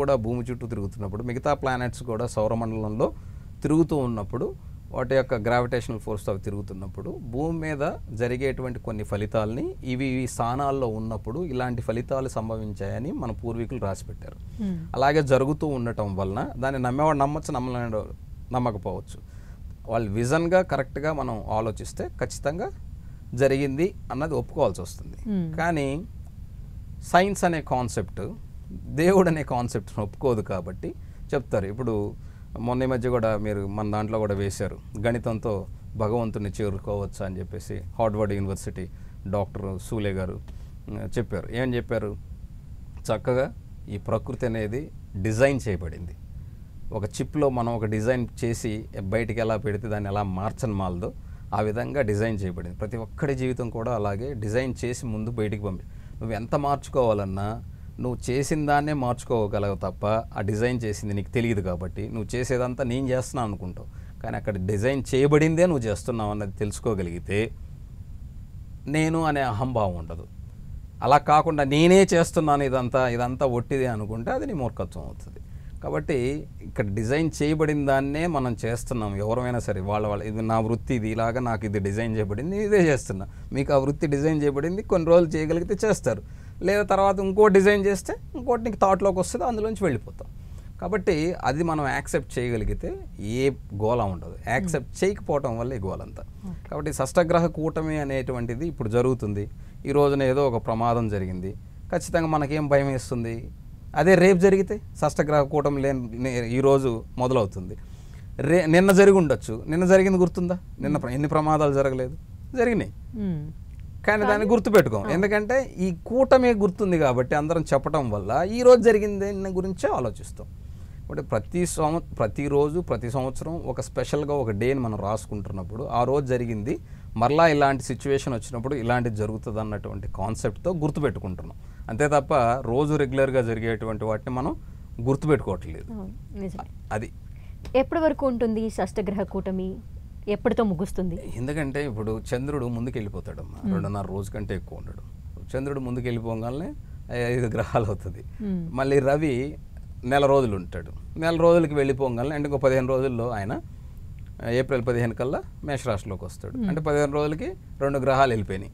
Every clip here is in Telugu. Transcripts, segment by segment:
కూడా భూమి చుట్టూ తిరుగుతున్నప్పుడు మిగతా ప్లానెట్స్ కూడా సౌరమండలంలో తిరుగుతూ ఉన్నప్పుడు వాటి యొక్క గ్రావిటేషనల్ ఫోర్స్తో అవి తిరుగుతున్నప్పుడు భూమి మీద జరిగేటువంటి కొన్ని ఫలితాలని ఇవి ఈ స్థానాల్లో ఉన్నప్పుడు ఇలాంటి ఫలితాలు సంభవించాయని మన పూర్వీకులు రాసిపెట్టారు. అలాగే జరుగుతూ ఉండటం వలన దాన్ని నమ్మేవాడు నమ్మచ్చు, నమ్మకపోవచ్చు. వాళ్ళు విజన్గా కరెక్ట్గా మనం ఆలోచిస్తే ఖచ్చితంగా జరిగింది అన్నది ఒప్పుకోవాల్సి వస్తుంది. కానీ సైన్స్ అనే కాన్సెప్ట్ దేవుడు అనే కాన్సెప్ట్ని ఒప్పుకోదు కాబట్టి చెప్తారు. ఇప్పుడు మొన్న మధ్య కూడా మీరు మన దాంట్లో కూడా వేశారు, గణితంతో భగవంతుని చేరుకోవచ్చు అని చెప్పేసి హార్వర్డ్ యూనివర్సిటీ డాక్టర్ సూలే గారు చెప్పారు. ఏం చెప్పారు? చక్కగా ఈ ప్రకృతి అనేది డిజైన్ చేయబడింది. ఒక చిప్లో మనం ఒక డిజైన్ చేసి బయటికి ఎలా పెడితే దాన్ని ఎలా మార్చని మాలదో ఆ విధంగా డిజైన్ చేయబడింది. ప్రతి ఒక్కడి జీవితం కూడా అలాగే డిజైన్ చేసి ముందు బయటికి పంపి నువ్వు ఎంత మార్చుకోవాలన్నా నువ్వు చేసిన దాన్నే మార్చుకోగలవు తప్ప ఆ డిజైన్ చేసింది నీకు తెలియదు. కాబట్టి నువ్వు చేసేదంతా నేను చేస్తున్నాను అనుకుంటావు, కానీ అక్కడ డిజైన్ చేయబడిందే నువ్వు చేస్తున్నావు అన్నది తెలుసుకోగలిగితే నేను అనే అహంభావం ఉండదు. అలా కాకుండా నేనే చేస్తున్నాను ఇదంతా ఒట్టిదే అనుకుంటే అది నీ మూర్ఖత్వం అవుతుంది. కాబట్టి ఇక్కడ డిజైన్ చేయబడిన దాన్నే మనం చేస్తున్నాం. ఎవరైనా సరే వాళ్ళ ఇది నా వృత్తి, ఇది ఇలాగా నాకు ఇది డిజైన్ చేయబడింది, ఇదే చేస్తున్నా. మీకు ఆ వృత్తి డిజైన్ చేయబడింది, కొన్ని రోజులు చేయగలిగితే చేస్తారు, లేదా తర్వాత ఇంకో డిజైన్ చేస్తే ఇంకోటి నీకు థాట్లోకి వస్తుంది, అందులోంచి వెళ్ళిపోతాం. కాబట్టి అది మనం యాక్సెప్ట్ చేయగలిగితే ఏ గోళ ఉండదు. యాక్సెప్ట్ చేయకపోవటం వల్ల ఈ గోలంతా. కాబట్టి షష్టగ్రహ కూటమి అనేటువంటిది ఇప్పుడు జరుగుతుంది. ఈ రోజున ఏదో ఒక ప్రమాదం జరిగింది, ఖచ్చితంగా మనకేం భయం వేస్తుంది? అదే రేపు జరిగితే షష్టగ్రహ కూటమి ఈరోజు మొదలవుతుంది, నిన్న జరిగి ఉండొచ్చు. నిన్న జరిగింది గుర్తుందా? నిన్న ఎన్ని ప్రమాదాలు జరగలేదు? జరిగినాయి, కానీ దాన్ని గుర్తుపెట్టుకోం. ఎందుకంటే ఈ కూటమి గుర్తుంది కాబట్టి అందరం చెప్పడం వల్ల ఈరోజు జరిగింది గురించే ఆలోచిస్తాం. అంటే ప్రతిరోజు ప్రతి సంవత్సరం ఒక స్పెషల్గా ఒక డేని మనం రాసుకుంటున్నప్పుడు ఆ రోజు జరిగింది మరలా ఇలాంటి సిచ్యువేషన్ వచ్చినప్పుడు ఇలాంటిది జరుగుతుంది అన్నటువంటి కాన్సెప్ట్తో గుర్తుపెట్టుకుంటున్నాం. అంతే తప్ప రోజు రెగ్యులర్గా జరిగేటువంటి వాటిని మనం గుర్తుపెట్టుకోవట్లేదు. అది ఎప్పటి వరకు ఉంటుంది షష్టగ్రహ కూటమి? ఎప్పటితో ముగుస్తుంది? ఎందుకంటే ఇప్పుడు చంద్రుడు ముందుకు వెళ్ళిపోతాడమ్మా, 2.5 రోజు కంటే ఎక్కువ ఉండడు. చంద్రుడు ముందుకు వెళ్ళిపోగానే 5 గ్రహాలు అవుతుంది. మళ్ళీ రవి నెల రోజులు ఉంటాడు. నెల రోజులకి వెళ్ళిపోగానే అంటే ఇంకో 15 రోజుల్లో ఆయన ఏప్రిల్ 15 కల్లా మేషరాశిలోకి వస్తాడు. అంటే 15 రోజులకి 2 గ్రహాలు వెళ్ళిపోయినాయి.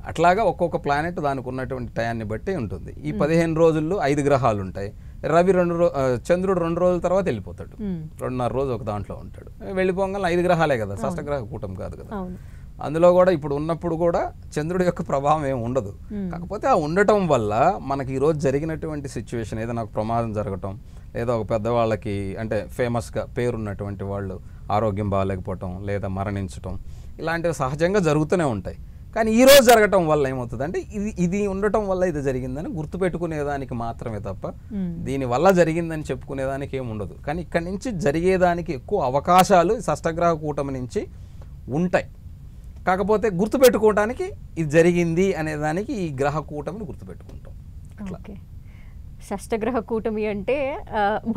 అట్లాగా ఒక్కొక్క ప్లానెట్ దానికి ఉన్నటువంటి టయాన్ని బట్టి ఉంటుంది. ఈ 15 రోజుల్లో 5 గ్రహాలు ఉంటాయి. రవి చంద్రుడు 2 రోజుల తర్వాత వెళ్ళిపోతాడు, 2.5 రోజు ఒక దాంట్లో ఉంటాడు. వెళ్ళిపోగానే 5 గ్రహాలే కదా, షష్టగ్రహ కూటమి కాదు కదా. అందులో కూడా ఇప్పుడు ఉన్నప్పుడు కూడా చంద్రుడి యొక్క ప్రభావం ఏమి ఉండదు. కాకపోతే ఆ ఉండటం వల్ల మనకి ఈరోజు జరిగినటువంటి సిచ్యువేషన్, ఏదైనా ఒక ప్రమాదం జరగటం, లేదా ఒక పెద్దవాళ్ళకి అంటే ఫేమస్గా పేరున్నటువంటి వాళ్ళు ఆరోగ్యం బాగాలేకపోవటం లేదా మరణించటం, ఇలాంటివి సహజంగా జరుగుతూనే ఉంటాయి. కానీ ఈరోజు జరగటం వల్ల ఏమవుతుందంటే ఇది ఉండటం వల్ల ఇది జరిగిందని గుర్తుపెట్టుకునేదానికి మాత్రమే తప్ప దీనివల్ల జరిగిందని చెప్పుకునేదానికి ఏమి ఉండదు. కానీ ఇక్కడి నుంచి జరిగేదానికి ఎక్కువ అవకాశాలు షష్టగ్రహ కూటమి నుంచి ఉంటాయి. కాకపోతే గుర్తుపెట్టుకోవడానికి ఇది జరిగింది అనేదానికి ఈ గ్రహ కూటమిని గుర్తుపెట్టుకుంటాం. అట్లా షష్టగ్రహ కూటమి అంటే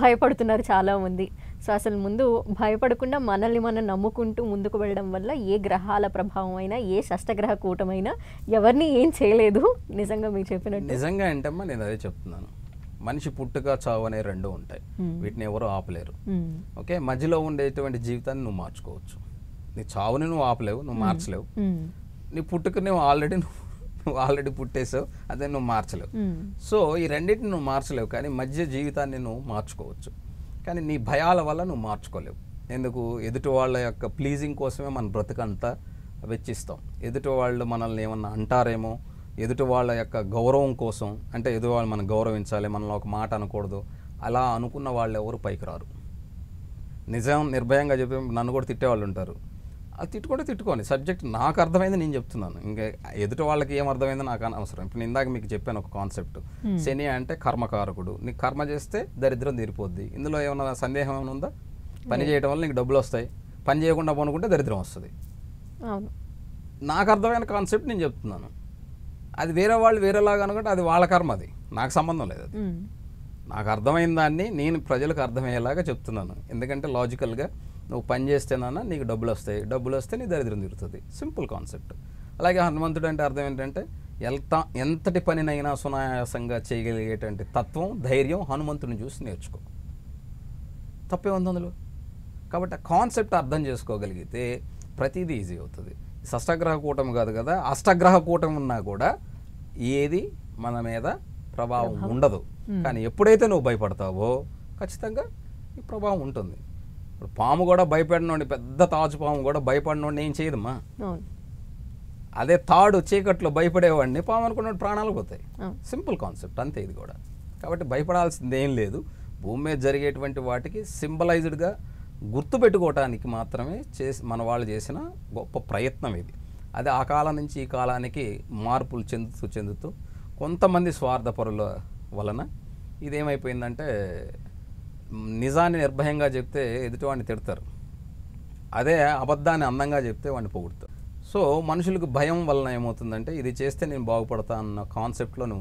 భయపడుతున్నారు చాలామంది. సో అసలు ముందు భయపడకుండా మనల్ని మనం నమ్ముకుంటూ ముందుకు వెళ్ళడం వల్ల ఏ గ్రహాల ప్రభావం అయినా, ఏ షష్టగ్రహ కూటమైనా ఎవరిని ఏం చేయలేదు. నిజంగా మీరు చెప్పినట్టు నిజంగా ఏంటమ్మా, నేను అదే చెప్తున్నాను. మనిషి పుట్టుక చావు అనే 2 ఉంటాయి, వీటిని ఎవరు ఆపలేరు. ఓకే, మధ్యలో ఉండేటువంటి జీవితాన్ని నువ్వు మార్చుకోవచ్చు. నీ చావుని నువ్వు ఆపలేవు, నువ్వు మార్చలేవు. నీ పుట్టుక నువ్వు ఆల్రెడీ పుట్టేసావు, అదే నువ్వు మార్చలేవు. సో ఈ రెండింటిని నువ్వు మార్చలేవు, కానీ మధ్య జీవితాన్ని నువ్వు మార్చుకోవచ్చు. కానీ నీ భయాల వల్ల నువ్వు మార్చుకోలేవు. ఎందుకు? ఎదుటి వాళ్ళ యొక్క ప్లీజింగ్ కోసమే మన బ్రతుకంతా వెచ్చిస్తాం. ఎదుటి వాళ్ళు మనల్ని ఏమన్నా అంటారేమో, ఎదుటి వాళ్ళ యొక్క గౌరవం కోసం, అంటే ఎదుటి వాళ్ళు మనం గౌరవించాలి, మనలో ఒక మాట అనకూడదు, అలా అనుకున్న వాళ్ళు ఎవరు పైకి రారు. నిజం నిర్భయంగా చెప్పి నన్ను కూడా తిట్టేవాళ్ళు ఉంటారు. అది తిట్టుకోండి, సబ్జెక్ట్ నాకు అర్థమైంది నేను చెప్తున్నాను. ఇంకా ఎదుటి వాళ్ళకి ఏం అర్థమైందో నాకు అనవసరం. ఇప్పుడు ఇందాక మీకు చెప్పాను ఒక కాన్సెప్ట్, శని అంటే కర్మకారకుడు. నీకు కర్మ చేస్తే దరిద్రం తీరిపోద్ది. ఇందులో ఏమన్నా సందేహం ఏమైనా ఉందా? పని చేయడం వల్ల నీకు డబ్బులు వస్తాయి, పని చేయకుండా పనుకుంటే దరిద్రం వస్తుంది. నాకు అర్థమైన కాన్సెప్ట్ నేను చెప్తున్నాను. అది వేరే వాళ్ళు వేరేలాగా అనుకుంటే అది వాళ్ళ కర్మ, అది నాకు సంబంధం లేదు. అది నాకు అర్థమైన దాన్ని నేను ప్రజలకు అర్థమయ్యేలాగా చెప్తున్నాను. ఎందుకంటే లాజికల్గా నువ్వు పని చేస్తేనన్నా నీకు డబ్బులు వస్తాయి, డబ్బులు వస్తే నీ దరిద్రం తీరుతుంది. Simple concept. అలాగే హనుమంతుడు అంటే అర్థం ఏంటంటే ఎంతటి పనినైనా సునాయాసంగా చేయగలిగేటువంటి తత్వం, ధైర్యం హనుమంతుని చూసి నేర్చుకో. తప్పే ఉంది అందులో. కాబట్టి ఆ కాన్సెప్ట్ అర్థం చేసుకోగలిగితే ప్రతిదీ ఈజీ అవుతుంది. షష్టగ్రహ కూటమి కాదు కదా, అష్టగ్రహ కూటమి ఉన్నా కూడా ఏది మన మీద ప్రభావం ఉండదు. కానీ ఎప్పుడైతే నువ్వు భయపడతావో ఖచ్చితంగా ఈ ప్రభావం ఉంటుంది. ఇప్పుడు పాము కూడా భయపడినోండి, పెద్ద తాజు పాము కూడా భయపడినోడిని ఏం చేయదమ్మా. అదే తాడు చీకట్లో భయపడేవాడిని పాము అనుకున్నట్టు ప్రాణాలు పోతాయి. సింపుల్ కాన్సెప్ట్ అంతే ఇది కూడా. కాబట్టి భయపడాల్సింది ఏం లేదు. భూమి మీద జరిగేటువంటి వాటికి సింబలైజ్డ్గా గుర్తుపెట్టుకోవటానికి మాత్రమే మన వాళ్ళు చేసిన గొప్ప ప్రయత్నం ఇది. అది ఆ కాలం నుంచి ఈ కాలానికి మార్పులు చెందుతూ కొంతమంది స్వార్థపరుల వలన ఇదేమైపోయిందంటే నిజాన్ని నిర్భయంగా చెప్తే ఎదుటివాడిని తిడతారు, అదే అబద్ధాన్ని అందంగా చెప్తే వాడిని పొగుడతారు. సో మనుషులకు భయం వలన ఏమవుతుందంటే ఇది చేస్తే నేను బాగుపడతా అన్న కాన్సెప్ట్లోనే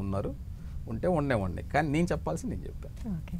ఉంటే ఉండేవాడిని. కానీ నేను చెప్పాల్సి నేను చెప్పాను. ఓకే.